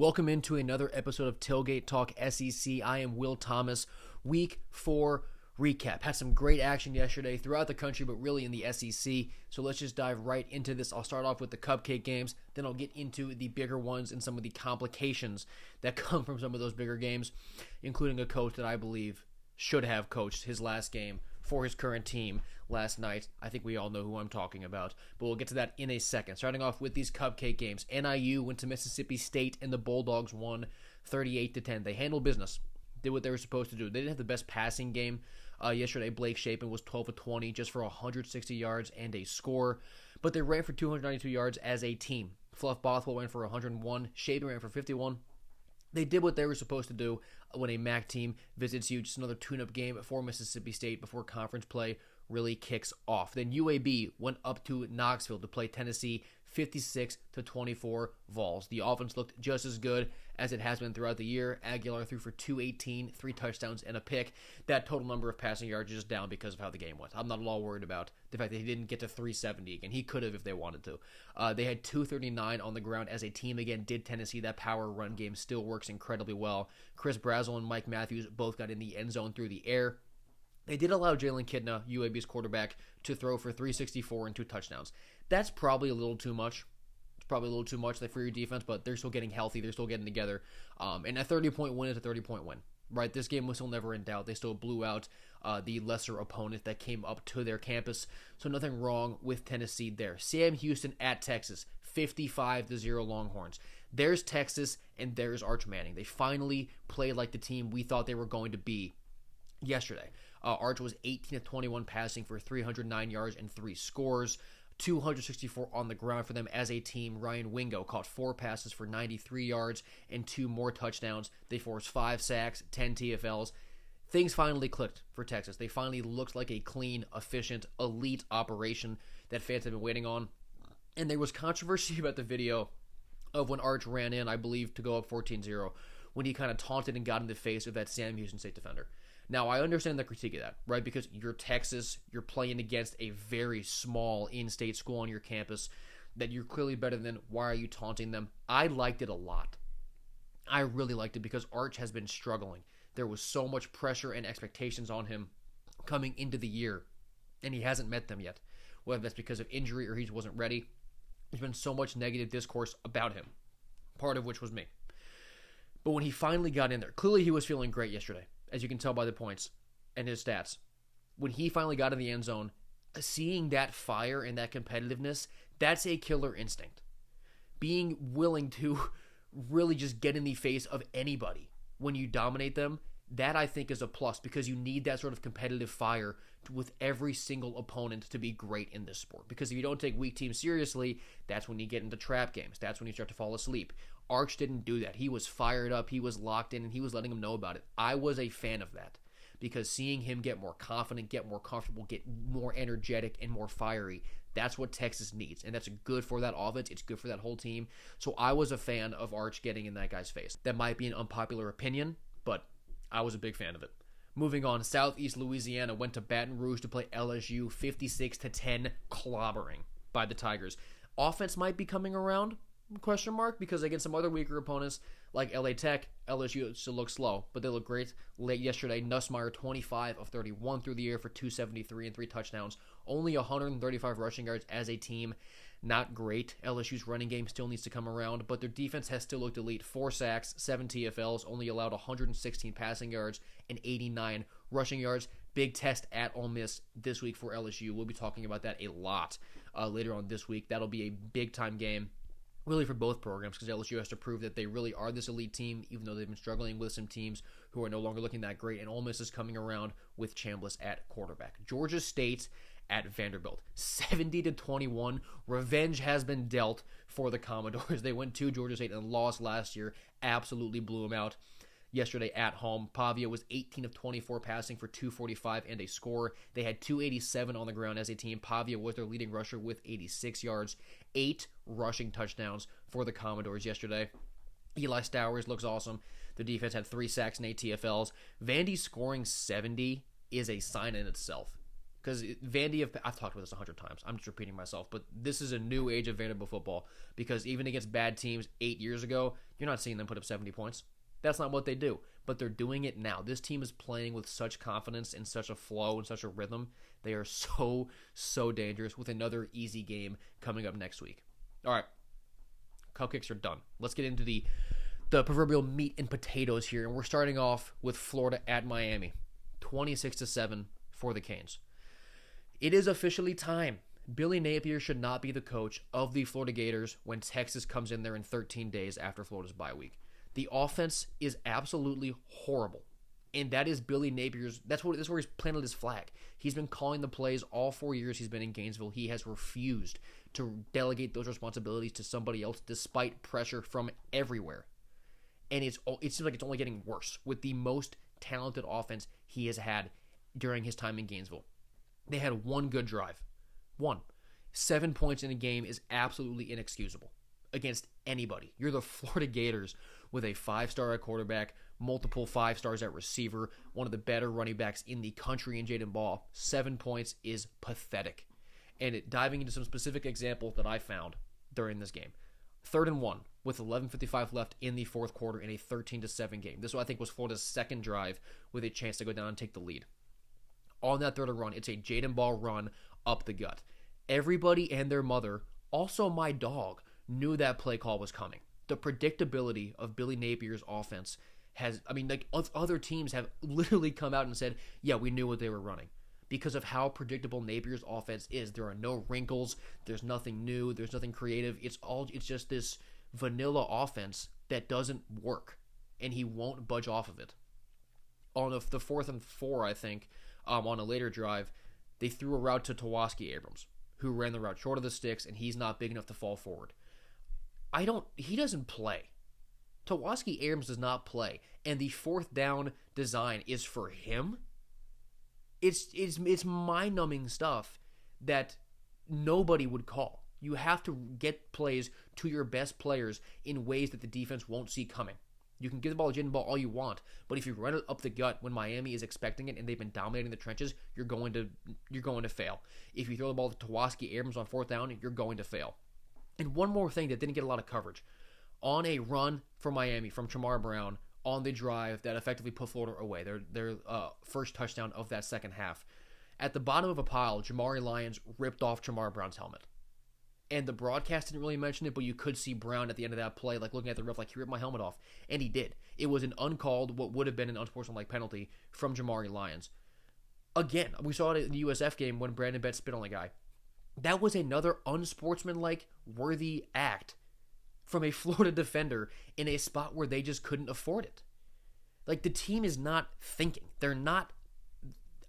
Welcome into another episode of Tailgate Talk SEC. I am Will Thomas. Week 4 recap. Had some great action yesterday throughout the country, but really in the SEC. So let's just dive right into this. I'll start off with the cupcake games, then I'll get into the bigger ones and some of the complications that come from some of those bigger games, including a coach that I believe should have coached his last game for his current team last night. I think we all know who I'm talking about, but we'll get to that in a second. Starting off with these cupcake games. NIU went to Mississippi State and the Bulldogs won 38-10. They handled business, did what they were supposed to do. They didn't have the best passing game yesterday. Blake Shapen was 12 of 20 just for 160 yards and a score, but they ran for 292 yards as a team. Fluff Bothwell ran for 101. Shapen ran for 51. They did what they were supposed to do when a MAC team visits you. Just another tune-up game for Mississippi State before conference play really kicks off. Then UAB went up to Knoxville to play Tennessee 56-24 Vols. The offense looked just as good as it has been throughout the year. Aguilar threw for 218, 3 touchdowns, and a pick. That total number of passing yards is down because of how the game went. I'm not at all worried about the fact that he didn't get to 370 again. He could have if they wanted to. They had 239 on the ground as a team. Again, did Tennessee. That power run game still works incredibly well. Chris Brazzell and Mike Matthews both got in the end zone through the air. They did allow Jalen Kidna, UAB's quarterback, to throw for 364 and 2 touchdowns. That's probably a little too much. It's probably a little too much for your defense, but they're still getting healthy. They're still getting together. And a 30-point win is a 30-point win, right? This game was still never in doubt. They still blew out the lesser opponent that came up to their campus. So nothing wrong with Tennessee there. Sam Houston at Texas, 55-0 Longhorns. There's Texas and there's Arch Manning. They finally played like the team we thought they were going to be yesterday. Arch was 18 of 21 passing for 309 yards and 3 scores. 264 on the ground for them as a team. Ryan Wingo caught 4 passes for 93 yards and 2 more touchdowns. They forced 5 sacks, 10 TFLs. Things finally clicked for Texas. They finally looked like a clean, efficient, elite operation that fans have been waiting on. And there was controversy about the video of when Arch ran in, I believe, to go up 14-0, when he kind of taunted and got in the face of that Sam Houston State defender. Now, I understand the critique of that, right? Because you're Texas, you're playing against a very small in-state school on your campus that you're clearly better than. Why are you taunting them? I liked it a lot. I really liked it because Arch has been struggling. There was so much pressure and expectations on him coming into the year, and he hasn't met them yet. Whether that's because of injury or he just wasn't ready, there's been so much negative discourse about him, part of which was me. But when he finally got in there, clearly he was feeling great yesterday, as you can tell by the points and his stats. When he finally got in the end zone, seeing that fire and that competitiveness, that's a killer instinct. Being willing to really just get in the face of anybody when you dominate them, that I think is a plus because you need that sort of competitive fire with every single opponent to be great in this sport. Because if you don't take weak teams seriously, that's when you get into trap games. That's when you start to fall asleep. Arch didn't do that. He was fired up, he was locked in, and he was letting them know about it. I was a fan of that because seeing him get more confident, get more comfortable, get more energetic and more fiery, that's what Texas needs. And that's good for that offense. It's good for that whole team. So I was a fan of Arch getting in that guy's face. That might be an unpopular opinion, but I was a big fan of it. Moving on, Southeast Louisiana went to Baton Rouge to play LSU 56-10 clobbering by the Tigers. Offense might be coming around, question mark, because against some other weaker opponents like LA Tech, LSU still looks slow, but they look great. Late yesterday, Nussmeier 25 of 31 through the air for 273 and 3 touchdowns. Only 135 rushing yards as a team. Not great. LSU's running game still needs to come around, but their defense has still looked elite. 4 sacks, 7 TFLs, only allowed 116 passing yards and 89 rushing yards. Big test at Ole Miss this week for LSU. We'll be talking about that a lot later on this week. That'll be a big-time game, really, for both programs, because LSU has to prove that they really are this elite team, even though they've been struggling with some teams who are no longer looking that great, and Ole Miss is coming around with Chambliss at quarterback. Georgia State at Vanderbilt, 70-21. Revenge has been dealt for the Commodores. They went to Georgia State and lost last year, absolutely blew them out yesterday at home. Pavia was 18 of 24 passing for 245 and a score. They had 287 on the ground as a team. Pavia was their leading rusher with 86 yards, 8 rushing touchdowns for the Commodores yesterday. Eli Stowers looks awesome. The defense had 3 sacks and 8 TFLs. Vandy scoring 70 is a sign in itself. Because Vandy, I've talked about this 100 times. I'm just repeating myself. But this is a new age of Vanderbilt football. Because even against bad teams 8 years ago, you're not seeing them put up 70 points. That's not what they do. But they're doing it now. This team is playing with such confidence and such a flow and such a rhythm. They are so, so dangerous with another easy game coming up next week. All right. Cupcakes are done. Let's get into the proverbial meat and potatoes here. And we're starting off with Florida at Miami. 26-7 for the Canes. It is officially time. Billy Napier should not be the coach of the Florida Gators when Texas comes in there in 13 days after Florida's bye week. The offense is absolutely horrible. And that is Billy Napier's, that's where he's planted his flag. He's been calling the plays all 4 years he's been in Gainesville. He has refused to delegate those responsibilities to somebody else despite pressure from everywhere. And it seems like it's only getting worse with the most talented offense he has had during his time in Gainesville. They had one good drive. 7 points in a game is absolutely inexcusable against anybody. You're the Florida Gators with a 5-star at quarterback, multiple 5 stars at receiver, one of the better running backs in the country in Jaden Ball. 7 points is pathetic. And diving into some specific examples that I found during this game. 3rd and 1 with 11:55 left in the fourth quarter in a 13-7 game. This, I think, was Florida's second drive with a chance to go down and take the lead. On that third run, it's a Jaden Ball run up the gut. Everybody and their mother, also my dog, knew that play call was coming. The predictability of Billy Napier's offense other teams have literally come out and said, yeah, we knew what they were running. Because of how predictable Napier's offense is. There are no wrinkles. There's nothing new. There's nothing creative. It's just this vanilla offense that doesn't work. And he won't budge off of it. On the 4th and 4, I think, on a later drive, they threw a route to Tawaski Abrams, who ran the route short of the sticks, and he's not big enough to fall forward. He doesn't play. Tawaski Abrams does not play. And the 4th down design is for him? It's mind-numbing stuff that nobody would call. You have to get plays to your best players in ways that the defense won't see coming. You can give the ball to Jaden Ball all you want, but if you run it up the gut when Miami is expecting it and they've been dominating the trenches, you're going to fail. If you throw the ball to Tawaski Abrams on 4th down, you're going to fail. And one more thing that didn't get a lot of coverage. On a run for Miami from Chamar Brown on the drive that effectively put Florida away, their first touchdown of that second half. At the bottom of a pile, Jamari Lyons ripped off Chamar Brown's helmet. And the broadcast didn't really mention it, but you could see Brown at the end of that play, like looking at the ref, like, he ripped my helmet off. And he did. It was an uncalled, what would have been an unsportsmanlike penalty from Jamari Lyons. Again, we saw it in the USF game when Brandon Betts spit on the guy. That was another unsportsmanlike worthy act from a Florida defender in a spot where they just couldn't afford it. Like, the team is not thinking. They're not,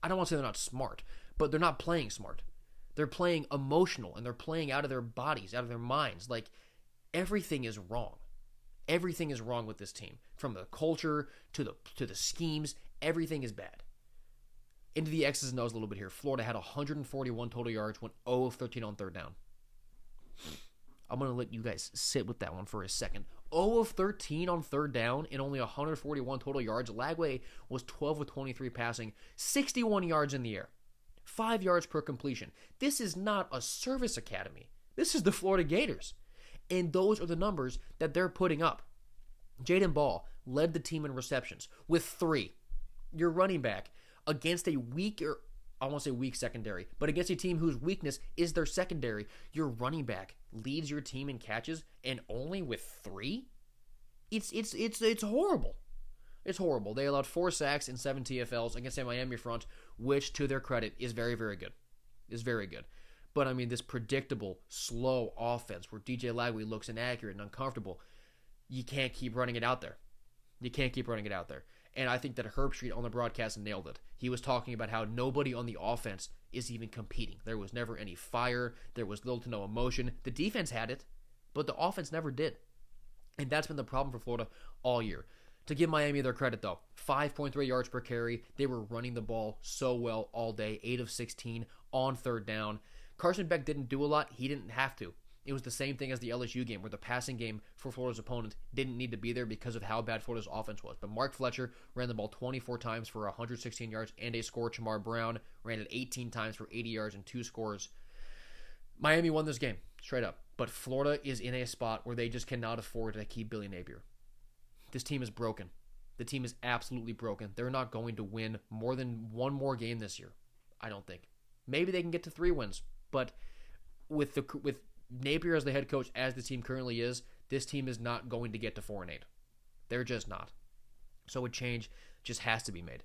I don't want to say they're not smart, but they're not playing smart. They're playing emotional, and they're playing out of their bodies, out of their minds. Like, everything is wrong. Everything is wrong with this team. From the culture to the schemes, everything is bad. Into the X's and O's a little bit here. Florida had 141 total yards, went 0 of 13 on 3rd down. I'm going to let you guys sit with that one for a second. 0 of 13 on 3rd down and only 141 total yards. Lagway was 12 of 23 passing, 61 yards in the air. 5 yards per completion. This is not a service academy. This is the Florida Gators. And those are the numbers that they're putting up. Jaden Ball led the team in receptions with 3. Your running back against a weaker, I won't say weak secondary, but against a team whose weakness is their secondary, your running back leads your team in catches and only with 3? It's horrible. It's horrible. They allowed 4 sacks and 7 TFLs against a Miami front, which, to their credit, is very, very good. Is very good. But, I mean, this predictable, slow offense where DJ Lagway looks inaccurate and uncomfortable, you can't keep running it out there. You can't keep running it out there. And I think that Herb Street on the broadcast nailed it. He was talking about how nobody on the offense is even competing. There was never any fire. There was little to no emotion. The defense had it, but the offense never did. And that's been the problem for Florida all year. To give Miami their credit, though, 5.3 yards per carry. They were running the ball so well all day, 8 of 16 on 3rd down. Carson Beck didn't do a lot. He didn't have to. It was the same thing as the LSU game, where the passing game for Florida's opponent didn't need to be there because of how bad Florida's offense was. But Mark Fletcher ran the ball 24 times for 116 yards and a score. Chamar Brown ran it 18 times for 80 yards and 2 scores. Miami won this game, straight up. But Florida is in a spot where they just cannot afford to keep Billy Napier. This team is broken. The team is absolutely broken. They're not going to win more than one more game this year, I don't think. Maybe they can get to 3 wins, but with Napier as the head coach, as the team currently is, this team is not going to get to 4-8. They're just not. So a change just has to be made.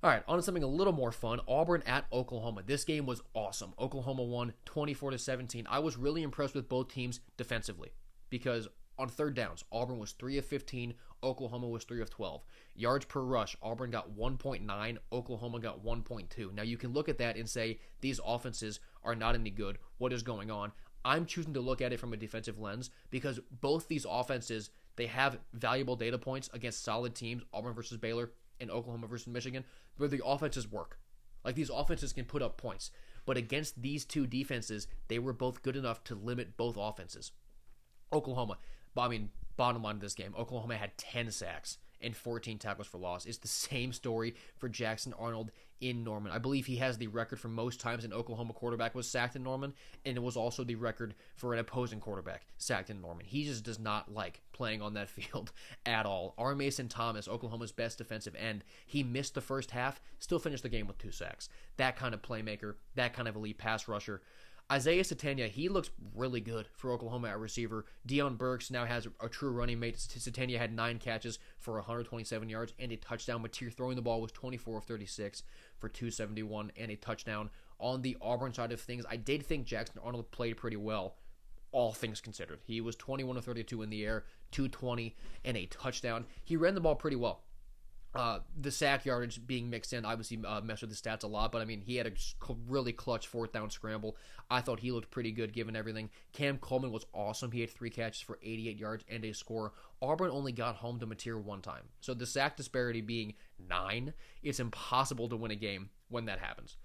All right, on to something a little more fun. Auburn at Oklahoma. This game was awesome. Oklahoma won 24-17. I was really impressed with both teams defensively because on third downs, Auburn was 3 of 15, Oklahoma was 3 of 12. Yards per rush, Auburn got 1.9, Oklahoma got 1.2. Now you can look at that and say these offenses are not any good. What is going on? I'm choosing to look at it from a defensive lens because both these offenses, they have valuable data points against solid teams, Auburn versus Baylor and Oklahoma versus Michigan, where the offenses work. Like, these offenses can put up points. But against these two defenses, they were both good enough to limit both offenses. Oklahoma, bottom line of this game, Oklahoma had 10 sacks and 14 tackles for loss. It's the same story for Jackson Arnold in Norman. I believe he has the record for most times an Oklahoma quarterback was sacked in Norman, and it was also the record for an opposing quarterback sacked in Norman. He just does not like playing on that field at all. R. Mason Thomas, Oklahoma's best defensive end, he missed the first half, still finished the game with 2 sacks. That kind of playmaker, that kind of elite pass rusher. Isaiah Satania, he looks really good for Oklahoma at receiver. Deion Burks now has a true running mate. Satania had 9 catches for 127 yards and a touchdown. Mateer throwing the ball was 24 of 36 for 271 and a touchdown. On the Auburn side of things, I did think Jackson Arnold played pretty well, all things considered. He was 21 of 32 in the air, 220 and a touchdown. He ran the ball pretty well. The sack yardage being mixed in obviously messed with the stats a lot, but I mean, he had a really clutch 4th down scramble. I thought he looked pretty good given everything. Cam Coleman was awesome. He had 3 catches for 88 yards and a score. Auburn only got home to Mateer 1 time. So the sack disparity being 9, it's impossible to win a game when that happens.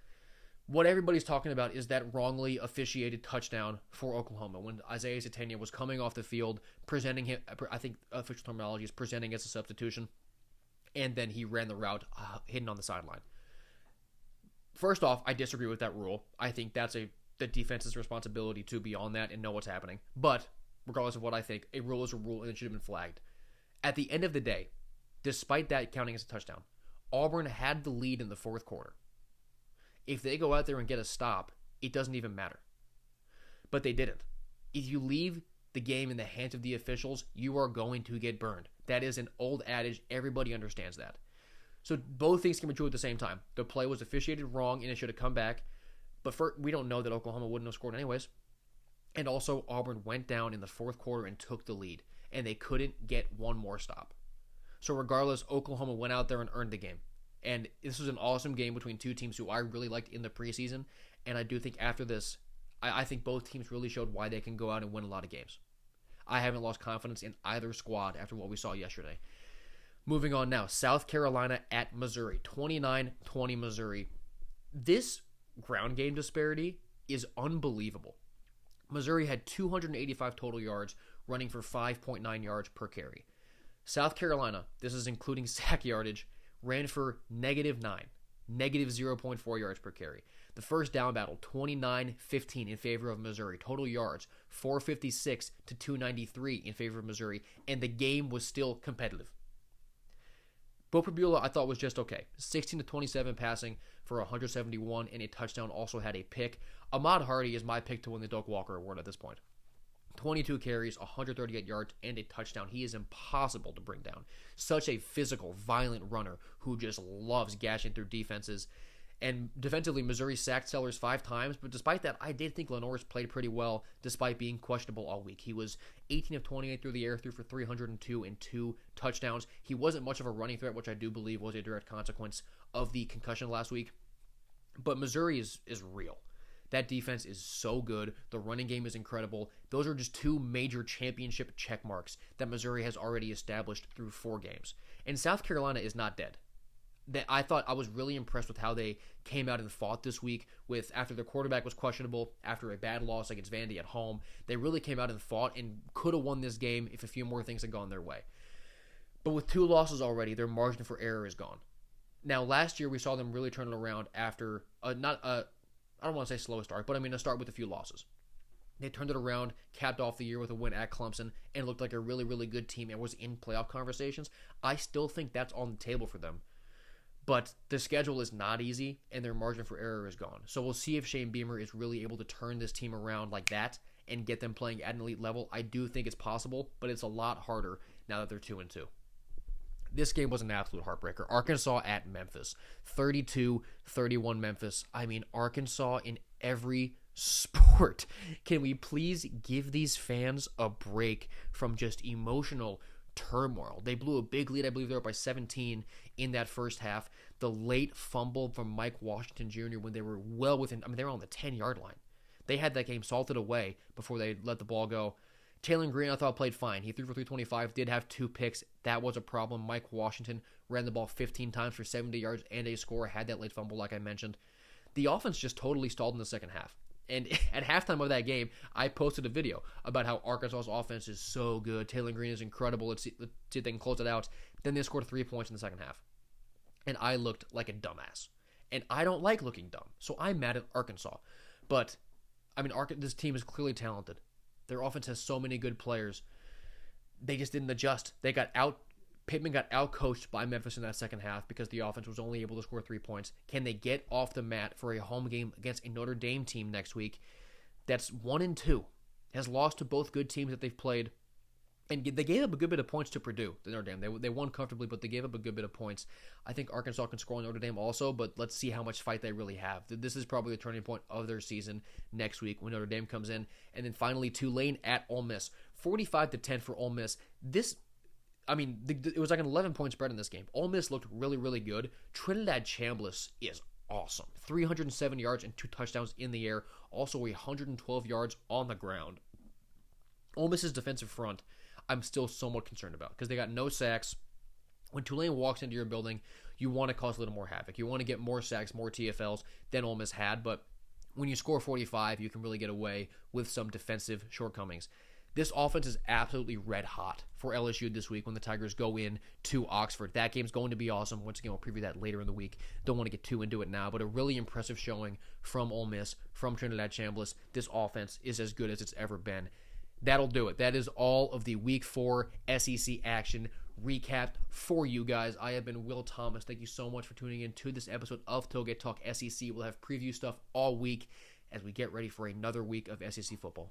What everybody's talking about is that wrongly officiated touchdown for Oklahoma when Isaiah Satania was coming off the field, presenting him, I think official terminology is presenting as a substitution, and then he ran the route hidden on the sideline. First off, I disagree with that rule. I think that's the defense's responsibility to be on that and know what's happening. But regardless of what I think, a rule is a rule and it should have been flagged. At the end of the day, despite that counting as a touchdown, Auburn had the lead in the 4th quarter. If they go out there and get a stop, it doesn't even matter. But they didn't. If you leave the game in the hands of the officials, you are going to get burned. That is an old adage. Everybody understands that. So both things can be true at the same time. The play was officiated wrong and it should have come back. But we don't know that Oklahoma wouldn't have scored anyways. And also, Auburn went down in the 4th quarter and took the lead. And they couldn't get one more stop. So regardless, Oklahoma went out there and earned the game. And this was an awesome game between two teams who I really liked in the preseason. And I do think after this, I think both teams really showed why they can go out and win a lot of games. I haven't lost confidence in either squad after what we saw yesterday. Moving on now, South Carolina at Missouri, 29-20 Missouri. This ground game disparity is unbelievable. Missouri had 285 total yards, running for 5.9 yards per carry. South Carolina, this is including sack yardage, ran for -9, negative 0.4 yards per carry. The first down battle, 29-15 in favor of Missouri. Total yards, 456 to 293 in favor of Missouri, and the game was still competitive. Bo Pribula, I thought, was just okay. 16-27 passing for 171 and a touchdown, also had a pick. Ahmad Hardy is my pick to win the Doak Walker Award at this point. 22 carries, 138 yards, and a touchdown. He is impossible to bring down. Such a physical, violent runner who just loves gashing through defenses. And defensively, Missouri sacked Sellers 5 times, but despite that, I did think Lenore's played pretty well despite being questionable all week. He was 18 of 28 through the air, threw for 302 and 2 touchdowns. He wasn't much of a running threat, which I do believe was a direct consequence of the concussion last week. But Missouri is real. That defense is so good. The running game is incredible. Those are just 2 major championship check marks that Missouri has already established through 4 games. And South Carolina is not dead. that I thought I was really impressed with how they came out and fought this week with after their quarterback was questionable, after a bad loss against Vandy at home. They really came out and fought and could have won this game if a few more things had gone their way. But with 2 losses already, their margin for error is gone. Now, last year we saw them really turn it around after I don't want to say slow start, but I mean a start with a few losses. They turned it around, capped off the year with a win at Clemson, and looked like a really, really good team and was in playoff conversations. I still think that's on the table for them. But the schedule is not easy, and their margin for error is gone. So we'll see if Shane Beamer is really able to turn this team around like that and get them playing at an elite level. I do think it's possible, but it's a lot harder now that they're 2-2. This game was an absolute heartbreaker. Arkansas at Memphis. 32-31 Memphis. I mean, Arkansas in every sport. Can we please give these fans a break from just emotional turmoil? They blew a big lead. I believe they were by 17 in that first half. The late fumble from Mike Washington Jr. when they were well within, they were on the 10-yard line. They had that game salted away before they let the ball go. Taylor Green, I thought, played fine. He threw for 325, did have 2 picks. That was a problem. Mike Washington ran the ball 15 times for 70 yards and a score, had that late fumble like I mentioned. The offense just totally stalled in the second half. And at halftime of that game, I posted a video about how Arkansas's offense is so good. Taylor Green is incredible. Let's see if they can close it out. Then they scored 3 points in the second half. And I looked like a dumbass. And I don't like looking dumb. So I'm mad at Arkansas. But, this team is clearly talented. Their offense has so many good players. They just didn't adjust. Pittman got out-coached by Memphis in that second half because the offense was only able to score 3 points. Can they get off the mat for a home game against a Notre Dame team next week that's 1-2, has lost to both good teams that they've played, and they gave up a good bit of points to Purdue, the Notre Dame. They won comfortably, but they gave up a good bit of points. I think Arkansas can score on Notre Dame also, but let's see how much fight they really have. This is probably the turning point of their season next week when Notre Dame comes in. And then finally, Tulane at Ole Miss. 45-10 for Ole Miss. It was like an 11-point spread in this game. Ole Miss looked really, really good. Trinidad Chambliss is awesome. 307 yards and 2 touchdowns in the air. Also 112 yards on the ground. Ole Miss's defensive front, I'm still somewhat concerned about because they got no sacks. When Tulane walks into your building, you want to cause a little more havoc. You want to get more sacks, more TFLs than Ole Miss had, but when you score 45, you can really get away with some defensive shortcomings. This offense is absolutely red hot for LSU this week when the Tigers go in to Oxford. That game's going to be awesome. Once again, we'll preview that later in the week. Don't want to get too into it now, but a really impressive showing from Ole Miss, from Trinidad Chambliss. This offense is as good as it's ever been. That'll do it. That is all of the Week 4 SEC action recapped for you guys. I have been Will Thomas. Thank you so much for tuning in to this episode of Tailgate Talk SEC. We'll have preview stuff all week as we get ready for another week of SEC football.